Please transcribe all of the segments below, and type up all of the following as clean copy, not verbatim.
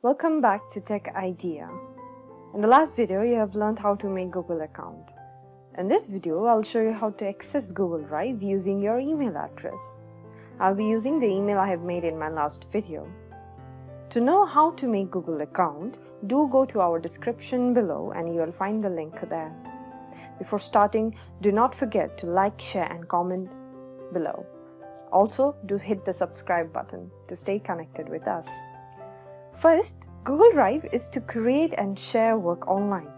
Welcome back to Tech Idea. In the last video, you have learned how to make Google account. In this video, I'll show you how to access Google Drive using your email address. I'll be using the email I have made in my last video. To know how to make Google account, do go to our description below and you will find the link there. Before starting, do not forget to like, share and comment below. Also, do hit the subscribe button to stay connected with us. First, Google Drive is to create and share work online.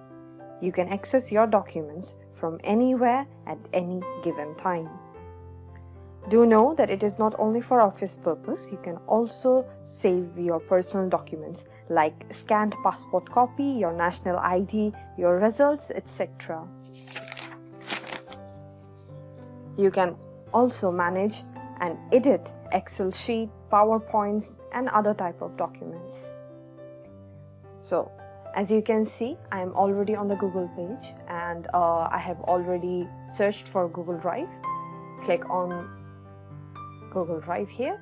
You can access your documents from anywhere at any given time. Do know that it is not only for office purpose, you can also save your personal documents like scanned passport copy, your national ID, your results, etc. You can also manage and edit Excel sheet, PowerPoints and other type of documents. So, as you can see, I am already on the Google page and I have already searched for Google Drive. Click on Google Drive here.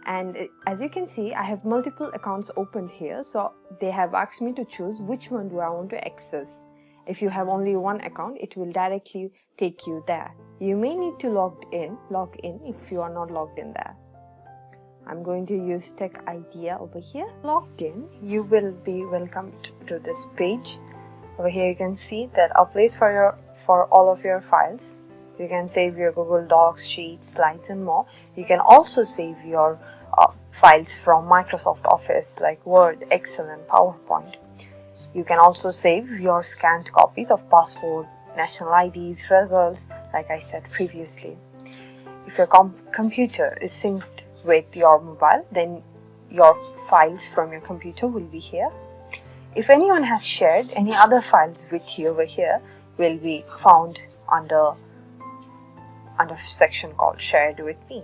And as you can see, I have multiple accounts opened here. So, they have asked me to choose which one do I want to access. If you have only one account, it will directly take you there. You may need to log in if you are not logged in there. I'm going to use Tech Idea over here. Logged in, you will be welcomed to this page. Over here you can see that a place for all of your files. You can save your Google Docs, Sheets, Slides and more. You can also save your files from Microsoft Office like Word, Excel and PowerPoint. You can also save your scanned copies of passport, national IDs, results, like I said previously. If your computer is synced with your mobile, then your files from your computer will be here. If anyone has shared any other files with you over here, will be found under section called Shared with Me.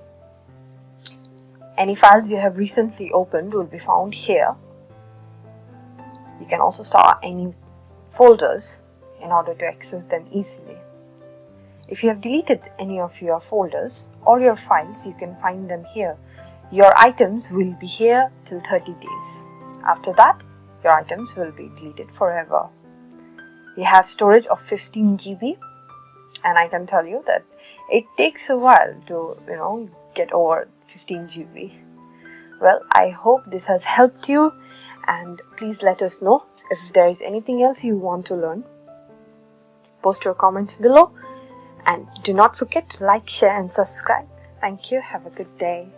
Any files you have recently opened will be found here. You can also start any folders in order to access them easily. If you have deleted any of your folders or your files, you can find them here. Your items will be here till 30 days. After that, your items will be deleted forever. You have storage of 15 GB and I can tell you that it takes a while to get over 15 GB. Well, I hope this has helped you and please let us know if there is anything else you want to learn. Post your comment below and do not forget to like, share and subscribe. Thank you. Have a good day.